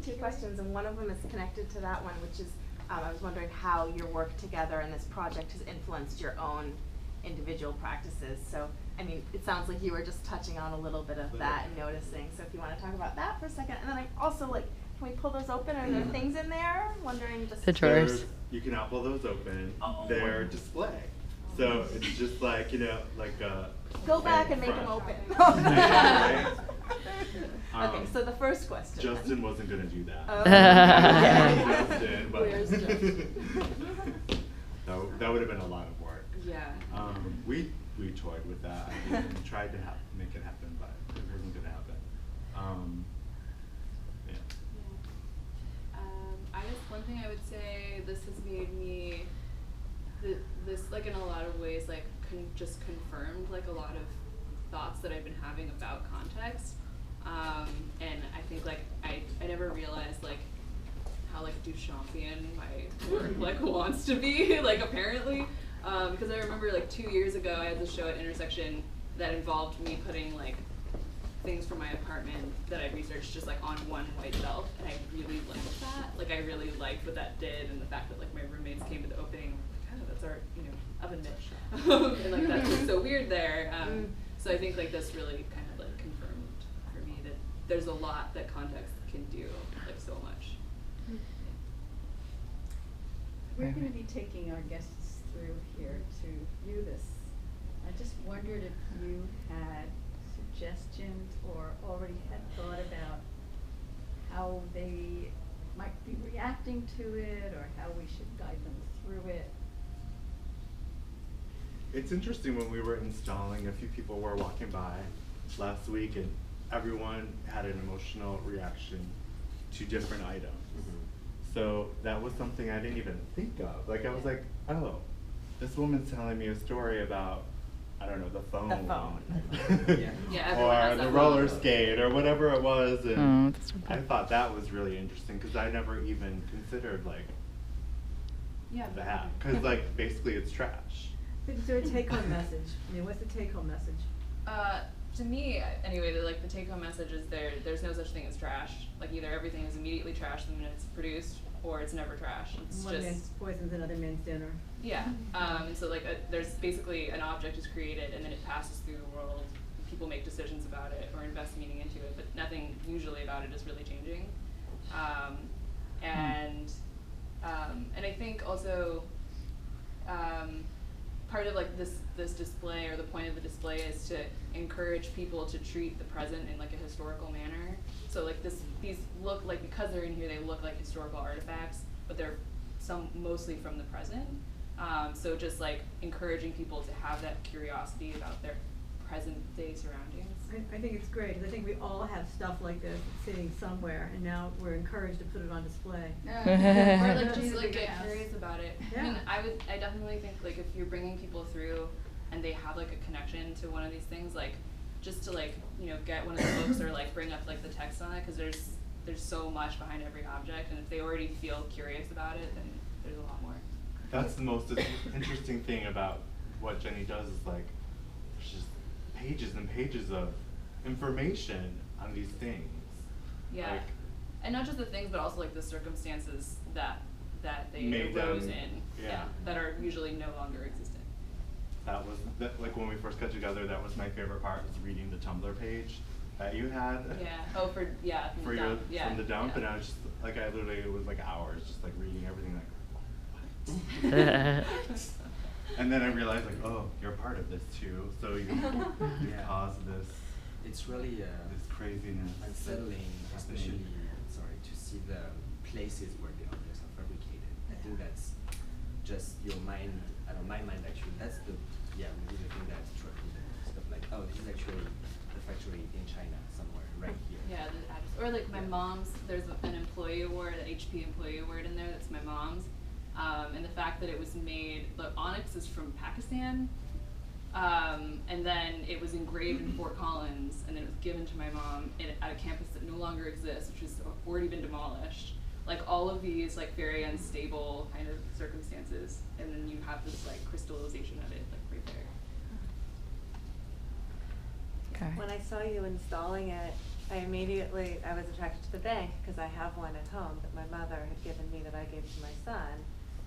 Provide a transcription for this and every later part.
two questions, and one of them is connected to that one, which is, I was wondering how your work together in this project has influenced your own individual practices. So, I mean, it sounds like you were just touching on a little bit of that and noticing. So if you want to talk about that for a second. And then I'm also like, can we pull those open? Are there things in there? Wondering just. The drawers. You cannot pull those open. They're display. So it's just like, you know, like a. Go back and make them open. Right? Okay, so the first question. Justin wasn't going to do that. Justin, but where's Justin? That would have been a lot of work. Yeah. We toyed with that. I even tried to make it happen, but it wasn't going to happen. Yeah. I guess one thing I would say, this has made me, this like in a lot of ways like just confirmed like a lot of thoughts that I've been having about context. And I think like I never realized like how like Duchampian my work like wants to be, like apparently. Because I remember like 2 years ago I had this show at Intersection that involved me putting like things from my apartment that I researched just like on one white shelf, and I really liked that. Like I really liked what that did, and the fact that like my roommates came to the opening, like, oh, that's our, you know, oven mitt. And like that's just so weird there. So I think like this really kind of like confirmed for me that there's a lot that context can do, like so much. We're going to be taking our guests through here to view this. I just wondered if you had suggestions or already had thought about how they might be reacting to it, or how we should guide them through it. It's interesting, when we were installing, a few people were walking by last week and everyone had an emotional reaction to different items. So that was something I didn't even think of. Like I was like, oh, this woman's telling me a story about, I don't know, the phone. The phone. Yeah, or the roller skate or whatever it was. And I thought that was really interesting because I never even considered like that. Because like basically it's trash. Is there a take-home message? I mean, what's the take-home message? To me, anyway, like the take-home message is there's no such thing as trash. Like either everything is immediately trash the minute it's produced, or it's never trash. It's One man's poison's another man's dinner. Yeah. So like there's basically an object is created and then it passes through the world. People make decisions about it or invest meaning into it, but nothing usually about it is really changing. And I think also part of like this display, or the point of the display, is to encourage people to treat the present in like a historical manner. So like these look like, because they're in here, they look like historical artifacts, but they're mostly from the present. So just like encouraging people to have that curiosity about their present day surroundings. I think it's great, because I think we all have stuff like this sitting somewhere, and now we're encouraged to put it on display. Or like just like get curious about it. Yeah. I mean, I definitely think like if you're bringing people through and they have like a connection to one of these things, like just to like, you know, get one of the books or like bring up like the text on it, because there's so much behind every object, and if they already feel curious about it, then there's a lot more. That's the most interesting thing about what Jenny does, is like there's just pages and pages of information on these things. Yeah. Like, and not just the things, but also like the circumstances that they made arose them, in. yeah. That are usually no longer existent. Like when we first got together, that was my favorite part, was reading the Tumblr page that you had. Yeah. Oh, from the dump. Yeah. From the dump, yeah. and I was just like, I literally, it was like hours just like reading everything, like, what? And then I realized like, oh, you're part of this too, so you cause this. It's really this craziness. unsettling, especially to see the places where the objects are fabricated. I think that's just your mind. I don't my mind actually. That's maybe the thing that struck me the most. Stuff like, oh, this is actually the factory in China somewhere right here. Yeah, the address. Or like my mom's. There's an employee award, an HP employee award in there. That's my mom's. And the fact that it was made, the onyx is from Pakistan, and then it was engraved in Fort Collins, and then it was given to my mom at a campus that no longer exists, which has already been demolished. Like all of these like very unstable kind of circumstances, and then you have this like crystallization of it like right there. Okay. When I saw you installing it, I was attracted to the bank because I have one at home that my mother had given me that I gave to my son.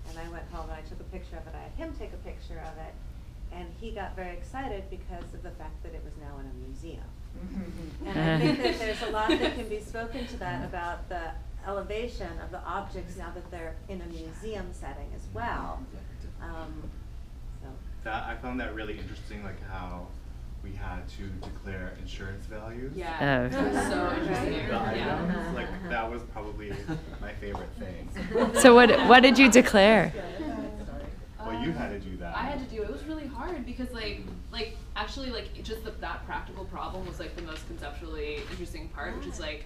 And I went home and I took a picture of it. I had him take a picture of it. And he got very excited because of the fact that it was now in a museum. And I think that there's a lot that can be spoken to that about the elevation of the objects now that they're in a museum setting as well. So. That I found that really interesting, like how we had to declare insurance values. Yeah, Oh. it was so interesting. The Yeah. items, like that was probably my favorite thing. So what did you declare? Well, you had to do that. I had to do it. It was really hard because like actually like just that practical problem was like the most conceptually interesting part, which is like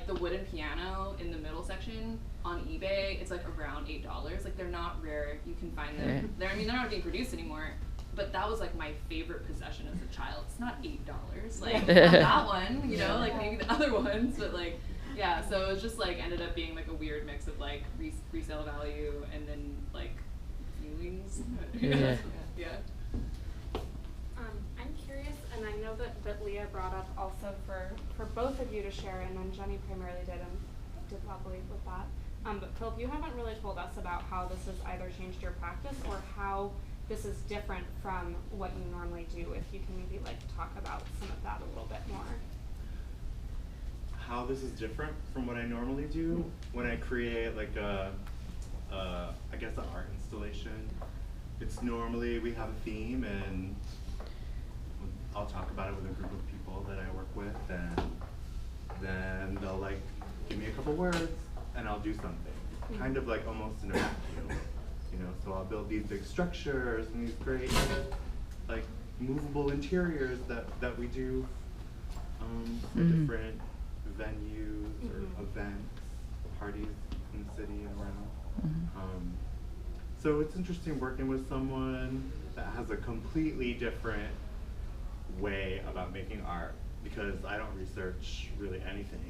the wooden piano in the middle section on eBay. It's like around $8. Like they're not rare. You can find them. Right. They're not being produced anymore. But that was like my favorite possession as a child. It's not $8. Like not that one, you know, like maybe the other ones, but like yeah. So it was just like ended up being like a weird mix of like resale value and then like feelings. Yeah. Yeah. I'm curious, and I know that Leah brought up also for both of you to share, and then Jenny primarily did lovely with that. But Philip, you haven't really told us about how this has either changed your practice or how this is different from what you normally do. If you can maybe like talk about some of that a little bit more. How this is different from what I normally do when I create like I guess an art installation. It's normally we have a theme and I'll talk about it with a group of people that I work with, and then they'll like give me a couple words and I'll do something. Kind of like almost in a vacuum. You know, so I'll build these big structures and these great like movable interiors that we do for different venues or events, parties in the city and around. So it's interesting working with someone that has a completely different way about making art, because I don't research really anything.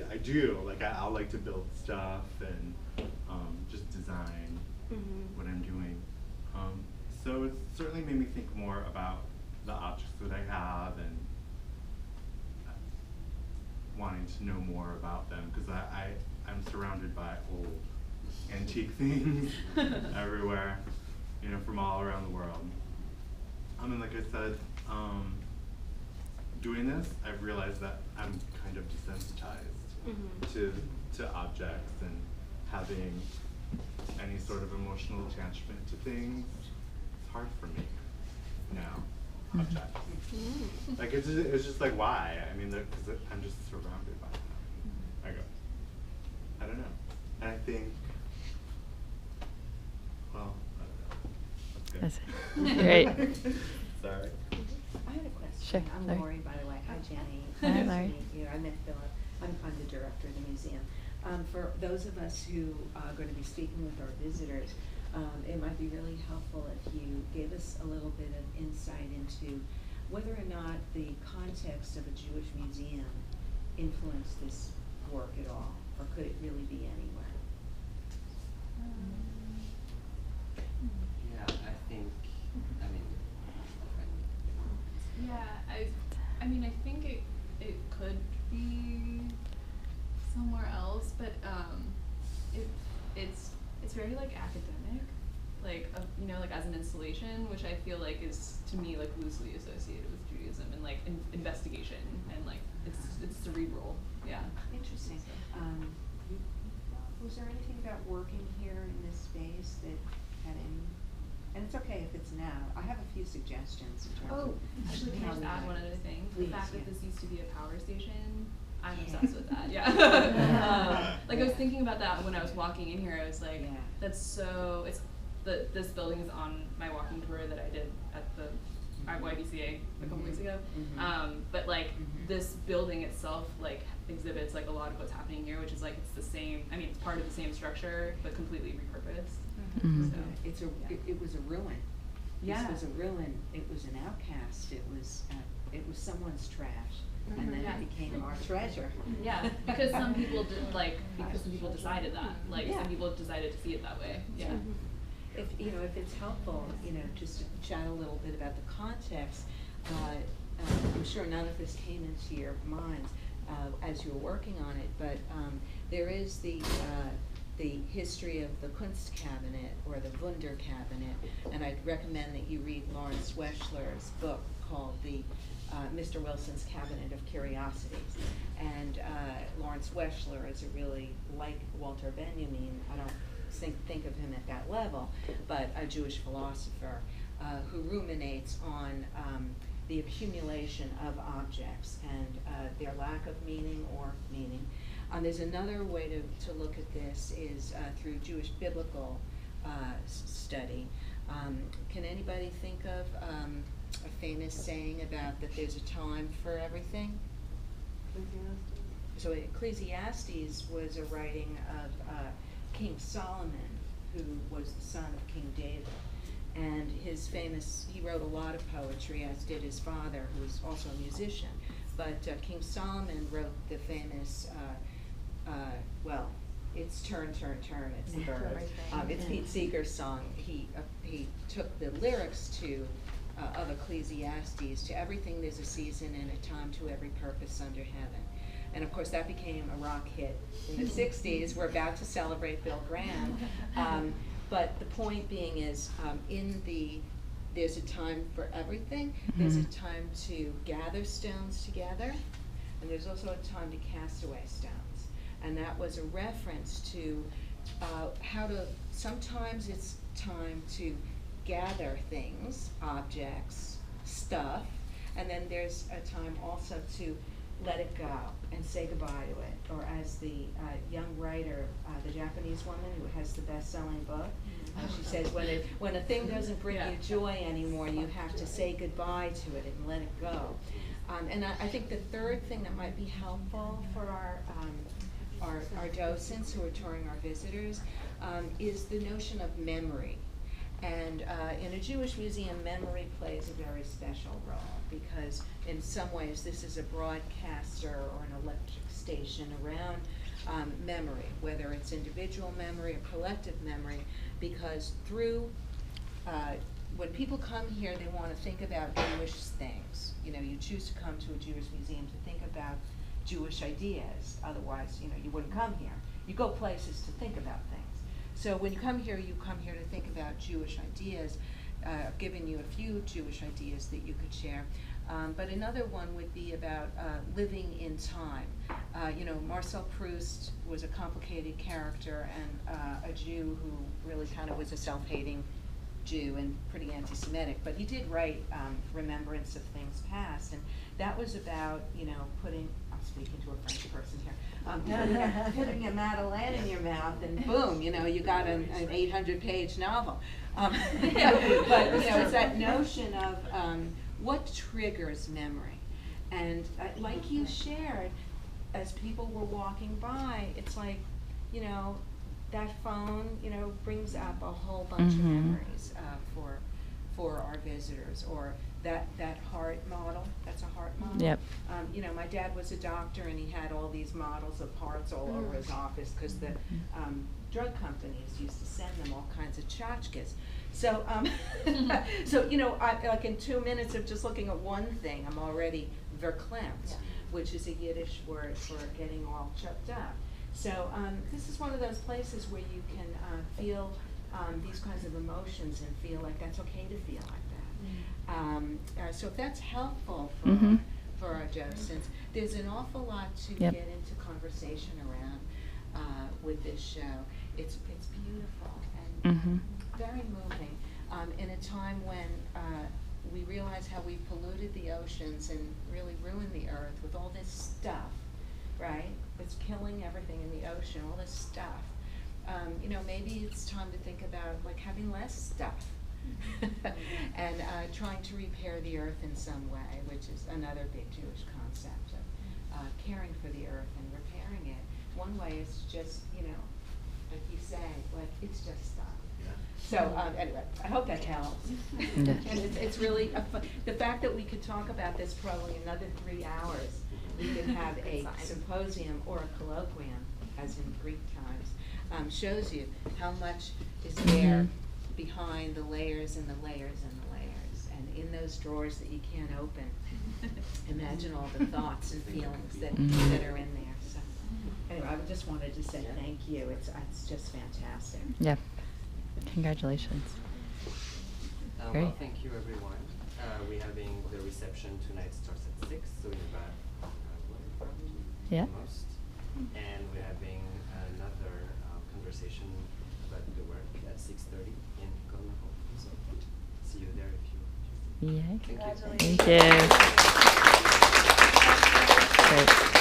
I do, like I'll like to build stuff and just design what I'm doing. So it's certainly made me think more about the objects that I have and wanting to know more about them, because I'm surrounded by old antique things everywhere, you know, from all around the world. And like I said, doing this, I've realized that I'm kind of desensitized to objects and having any sort of emotional attachment to things. It's hard for me now, objects. Like it's just like, why? I mean, because I'm just surrounded by them. I go, I don't know. And I think, well, I don't know. That's good. Great. Sorry. I had a question. Sure, I'm Larry. Lori, by the way. Hi, Jenny. Hi, Nice to Larry. meet you. I met Philip. I'm the director of the museum. For those of us who are going to be speaking with our visitors, it might be really helpful if you gave us a little bit of insight into whether or not the context of a Jewish museum influenced this work at all, or could it really be anywhere? Yeah, I think, I mean, Yeah, I mean, I think it could be somewhere else, but it's very like academic, like you know, like as an installation, which I feel like is to me like loosely associated with Judaism and like investigation and like it's cerebral. Yeah. Interesting. Was there anything about working here in this space that had any, and it's okay if it's now, I have a few suggestions in terms of. Actually, can I how just we add might- one other thing? Please, The fact that yeah. this used to be a power station, I'm Yeah. obsessed with that. Yeah. Like I was thinking about that when I was walking in here. I was like, Yeah. that's so. This building is on my walking tour that I did at the YBCA a couple weeks ago. But like this building itself like exhibits like a lot of what's happening here, which is like it's the same. I mean, it's part of the same structure, but completely repurposed. Mhm. So It was a ruin. Yeah. This was a ruin. It was an outcast. It was someone's trash, and then Yeah. it became our treasure. yeah, because some people decided that. Like Yeah. some people decided to see it that way. Yeah. If it's helpful, just to chat a little bit about the context, I'm sure none of this came into your minds, as you were working on it, but there is the history of the Kunst cabinet or the Wunder cabinet, and I'd recommend that you read Lawrence Weschler's book called Mr. Wilson's Cabinet of Curiosities. And Lawrence Weschler is a really, like Walter Benjamin, I don't think of him at that level, but a Jewish philosopher who ruminates on the accumulation of objects and their lack of meaning or meaning. There's another way to look at this is through Jewish biblical study. Can anybody think of a famous saying about that there's a time for everything? So Ecclesiastes was a writing of King Solomon, who was the son of King David. And he wrote a lot of poetry, as did his father, who was also a musician. But King Solomon wrote the famous, well, it's Turn, Turn, Turn, it's the bird. It's Pete Seeger's song. He took the lyrics of Ecclesiastes to everything there's a season and a time to every purpose under heaven. And of course that became a rock hit in the 60s. We're about to celebrate Bill Graham. But the point being is, there's a time for everything. There's a time to gather stones together, and there's also a time to cast away stones. And that was a reference to sometimes it's time to gather things, objects, stuff, and then there's a time also to let it go and say goodbye to it. Or as the young writer, the Japanese woman who has the best-selling book, she says, when a thing doesn't bring you joy anymore, you have to say goodbye to it and let it go. And I think the third thing that might be helpful for our docents who are touring our visitors is the notion of memory. And in a Jewish museum, memory plays a very special role because in some ways this is a broadcaster or an electric station around memory, whether it's individual memory or collective memory, because when people come here, they want to think about Jewish things. You choose to come to a Jewish museum to think about Jewish ideas. Otherwise, you wouldn't come here. You go places to think about things. So when you come here to think about Jewish ideas. I've given you a few Jewish ideas that you could share. But another one would be about living in time. Marcel Proust was a complicated character and a Jew who really kind of was a self-hating Jew and pretty anti-Semitic. But he did write Remembrance of Things Past, and that was about, putting, I'm speaking to a French person here, putting a Madeleine in your mouth and boom, you got an 800-page novel. But it's that notion of what triggers memory. And like you shared, as people were walking by, it's like, that phone, brings up a whole bunch of memories for our visitors, or that heart model. That's a heart model. Yep. My dad was a doctor, and he had all these models of hearts all over his office because the drug companies used to send them all kinds of tchotchkes. So, like in 2 minutes of just looking at one thing, I'm already verklempt, which is a Yiddish word for getting all choked up. So this is one of those places where you can feel these kinds of emotions and feel like that's okay to feel like that. So if that's helpful for our docents, there's an awful lot to get into conversation around with this show. It's beautiful and very moving in a time when we realize how we polluted the oceans and really ruined the earth with all this stuff, right? It's killing everything in the ocean, all this stuff. Maybe it's time to think about like having less stuff and trying to repair the earth in some way, which is another big Jewish concept of caring for the earth and repairing it. One way is just, like you say, like it's just stuff. So anyway, I hope that helps. And it's really the fact that we could talk about this probably another 3 hours. We could have a symposium or a colloquium, as in Greek times, shows you how much is there behind the layers and the layers and the layers. And in those drawers that you can't open. Imagine all the thoughts and feelings that Mhm. that are in there. So anyway, I just wanted to say thank you. It's just fantastic. Yeah. Congratulations. Well, Great. thank you everyone. We're having the reception tonight starts at 6, so in about an hour probably, Yeah. most. And we're having another conversation about the work at 6:30 in Golden Hall. So see you there if you. Yay. Thank you. Thank you. Great.